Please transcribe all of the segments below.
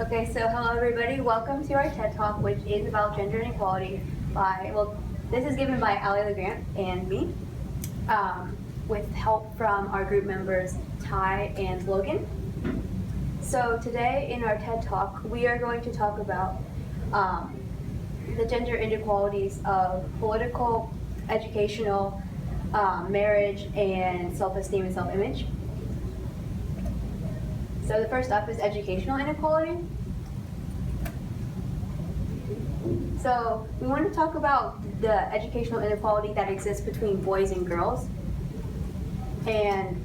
Okay, so hello everybody. Welcome to our TED Talk, which is about gender inequality. This is given by Ali LeGrant and me, with help from our group members Ty and Logan. So today in our TED Talk, we are going to talk about the gender inequalities of political, educational, marriage, and self-esteem and self-image. So the first up is educational inequality. So we want to talk about the educational inequality that exists between boys and girls. And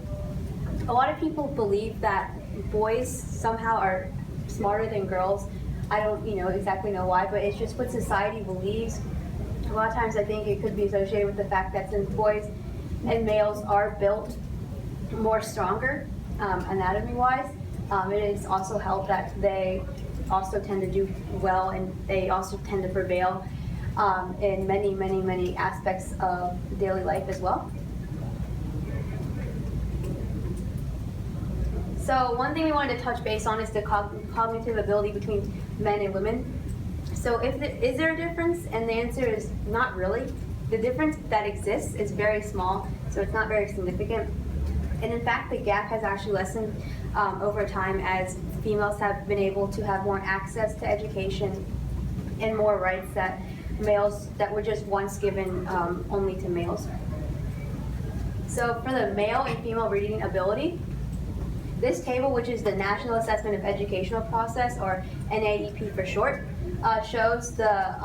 a lot of people believe that boys somehow are smarter than girls. I don't exactly know why, but it's just what society believes. A lot of times I think it could be associated with the fact that since boys and males are built more stronger anatomy-wise, it is also held that they also tend to do well, and they also tend to prevail in many aspects of daily life as well. So one thing we wanted to touch base on is the cognitive ability between men and women. So is there a difference? And the answer is not really. The difference that exists is very small, so it's not very significant. And in fact, the gap has actually lessened over time as females have been able to have more access to education and more rights that were just once given only to males. So for the male and female reading ability, this table, which is the National Assessment of Educational Process, or NAEP for short, shows the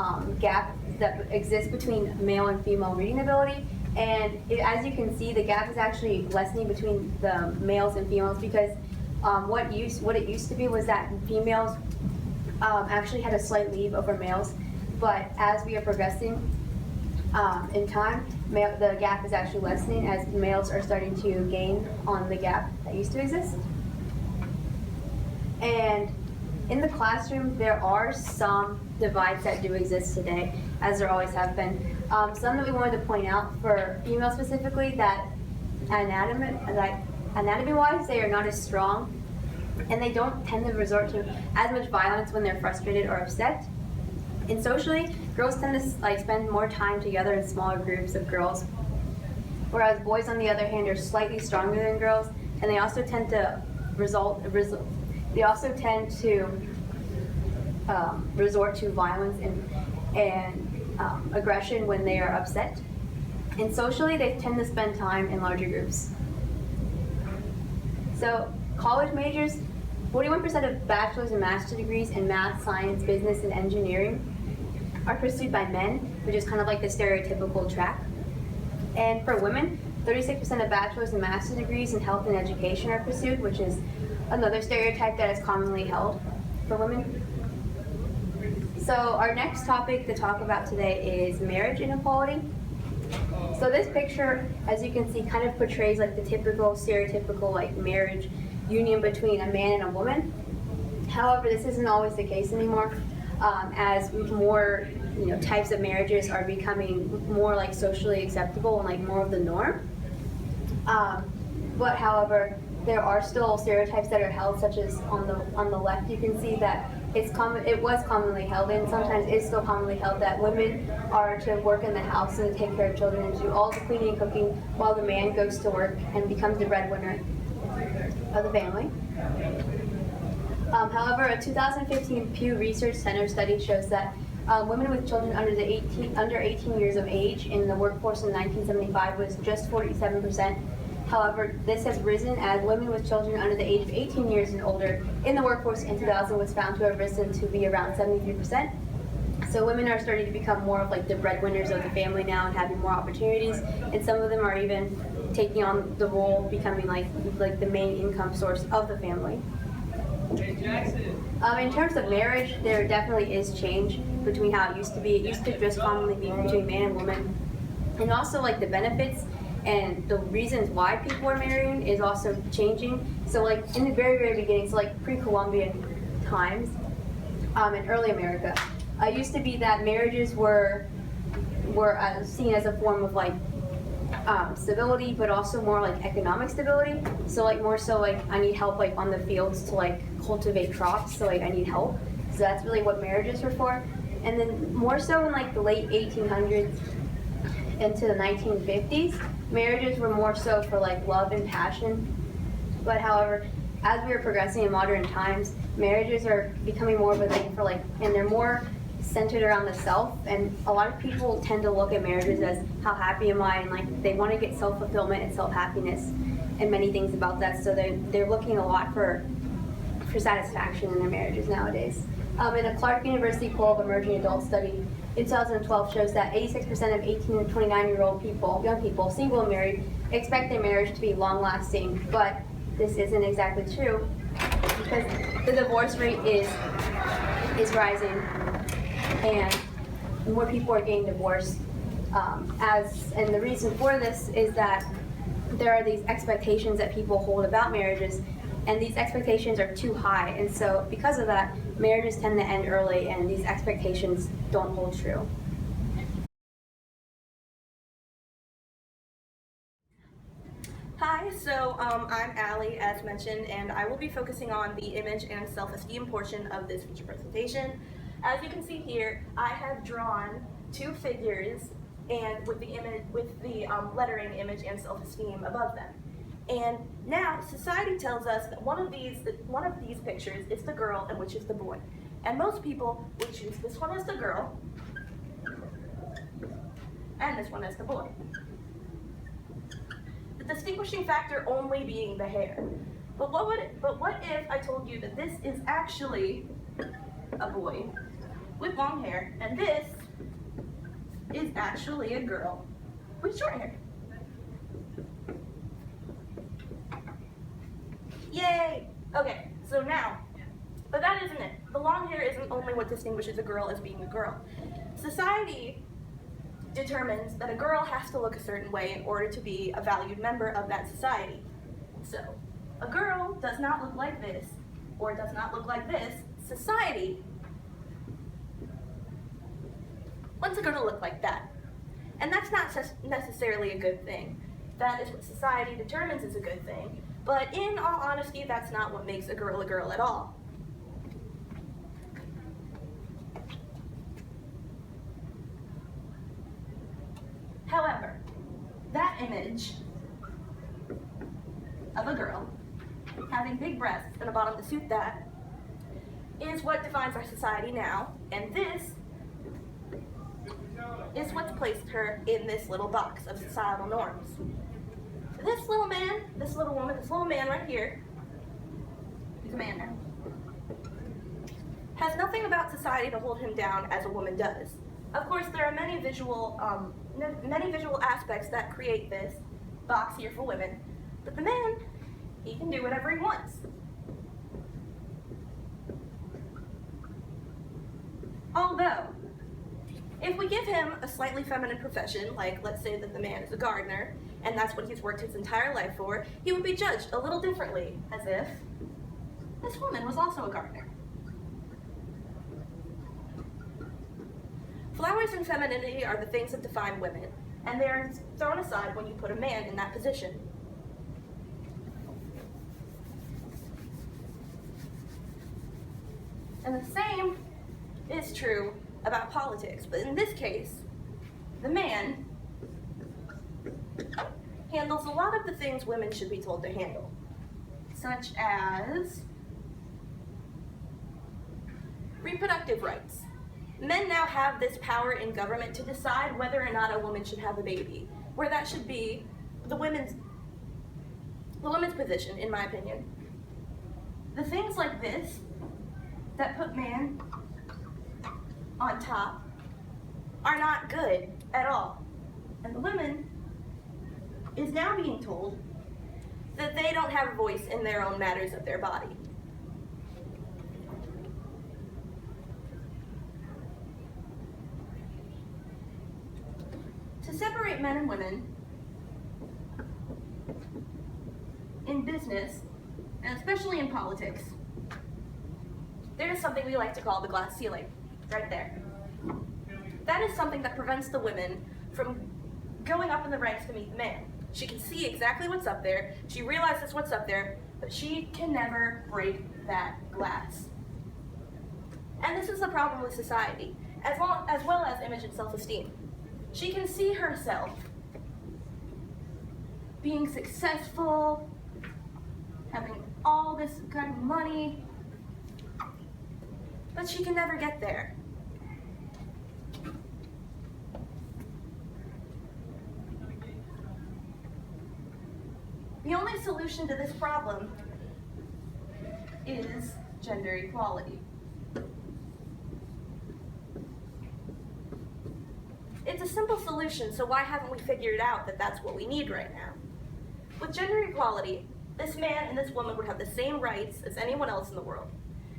gap that exists between male and female reading ability. And as you can see, the gap is actually lessening between the males and females because what it used to be was that females actually had a slight lead over males, but as we are progressing in time, the gap is actually lessening as males are starting to gain on the gap that used to exist. And in the classroom, there are some divides that do exist today, as there always have been. Some that we wanted to point out for females specifically, that anatomy-wise, they are not as strong, and they don't tend to resort to as much violence when they're frustrated or upset. And socially, girls tend to spend more time together in smaller groups of girls, whereas boys, on the other hand, are slightly stronger than girls, and they also tend to resort to violence and aggression when they are upset. And socially, they tend to spend time in larger groups. So college majors, 41% of bachelor's and master's degrees in math, science, business, and engineering are pursued by men, which is kind of like the stereotypical track. And for women, 36% of bachelor's and master's degrees in health and education are pursued, which is another stereotype that is commonly held for women. So our next topic to talk about today is marriage inequality. So this picture, as you can see, kind of portrays the typical, stereotypical marriage union between a man and a woman. However, this isn't always the case anymore, as more types of marriages are becoming more socially acceptable and more of the norm. But however, there are still stereotypes that are held, such as on the left, you can see that it was commonly held, and sometimes is still commonly held, that women are to work in the house and to take care of children and to do all the cleaning and cooking while the man goes to work and becomes the breadwinner of the family. However, a 2015 Pew Research Center study shows that women with children under 18 years of age in the workforce in 1975 was just 47%. However, this has risen as women with children under the age of 18 years and older in the workforce in 2000 was found to have risen to be around 73%. So women are starting to become more of the breadwinners of the family now and having more opportunities, and some of them are even taking on the role, becoming the main income source of the family. In terms of marriage, there definitely is change between how it used to be. It used to just commonly be between man and woman, and also the benefits and the reasons why people are marrying is also changing. So in the very beginning, so pre-Columbian times, in early America, it used to be that marriages were seen as a form of stability, but also more like economic stability. So like more so like I need help like on the fields to like cultivate crops. So like I need help. So that's really what marriages were for. And then more so in like the late 1800s into the 1950s, marriages were more so for like love and passion. But however, as we are progressing in modern times, marriages are becoming more of a thing for like, and they're more centered around the self. And a lot of people tend to look at marriages as how happy am I, and like they want to get self-fulfillment and self-happiness and many things about that. So they're looking a lot for satisfaction in their marriages nowadays. In a Clark University poll of emerging adult study in 2012 shows that 86% of 18 to 29-year-old people, young people, single and married, expect their marriage to be long-lasting. But this isn't exactly true because the divorce rate is rising, and more people are getting divorced. And the reason for this is that there are these expectations that people hold about marriages, and these expectations are too high. And so because of that, marriages tend to end early, and these expectations don't hold true. Hi, so I'm Allie, as mentioned, and I will be focusing on the image and self-esteem portion of this feature presentation. As you can see here, I have drawn two figures and with the lettering image and self-esteem above them. And now society tells us that one of these pictures is the girl and which is the boy. And most people would choose this one as the girl and this one as the boy. The distinguishing factor only being the hair. But what if I told you that this is actually a boy with long hair and this is actually a girl with short hair? Yay! Okay, so now, but that isn't it. The long hair isn't only what distinguishes a girl as being a girl. Society determines that a girl has to look a certain way in order to be a valued member of that society. So, a girl does not look like this, or does not look like this. Society wants a girl to look like that. And that's not necessarily a good thing. That is what society determines is a good thing. But in all honesty, that's not what makes a girl at all. However, that image of a girl having big breasts and a bottom to suit that is what defines our society now, and this is what's placed her in this little box of societal norms. This little man, this little woman, this little man right here, he's a man now, has nothing about society to hold him down as a woman does. Of course, there are many visual aspects that create this box here for women, but the man, he can do whatever he wants. Although, if we give him a slightly feminine profession, like let's say that the man is a gardener, and that's what he's worked his entire life for, he would be judged a little differently, as if this woman was also a gardener. Flowers and femininity are the things that define women, and they are thrown aside when you put a man in that position. And the same is true about politics, but in this case, the man handles a lot of the things women should be told to handle, such as reproductive rights. Men now have this power in government to decide whether or not a woman should have a baby, where that should be the woman's position, in my opinion. The things like this that put man on top are not good at all. And the woman is now being told that they don't have a voice in their own matters of their body. To separate men and women in business, and especially in politics, there is something we like to call the glass ceiling, right there. That is something that prevents the women from going up in the ranks to meet the man. She can see exactly what's up there, she realizes what's up there, but she can never break that glass. And this is the problem with society, as well as image and self-esteem. She can see herself being successful, having all this kind of money, but she can never get there. The only solution to this problem is gender equality. It's a simple solution, so why haven't we figured out that that's what we need right now? With gender equality, this man and this woman would have the same rights as anyone else in the world.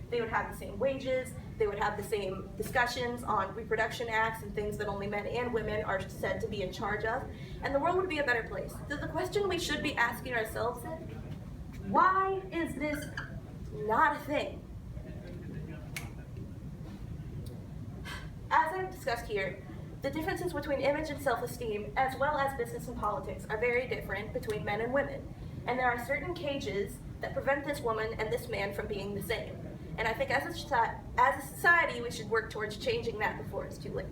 They would have the same wages, they would have the same discussions on reproduction acts and things that only men and women are said to be in charge of, and the world would be a better place. So the question we should be asking ourselves is, why is this not a thing? As I've discussed here, the differences between image and self-esteem, as well as business and politics, are very different between men and women. And there are certain cages that prevent this woman and this man from being the same. And I think as a society, we should work towards changing that before it's too late.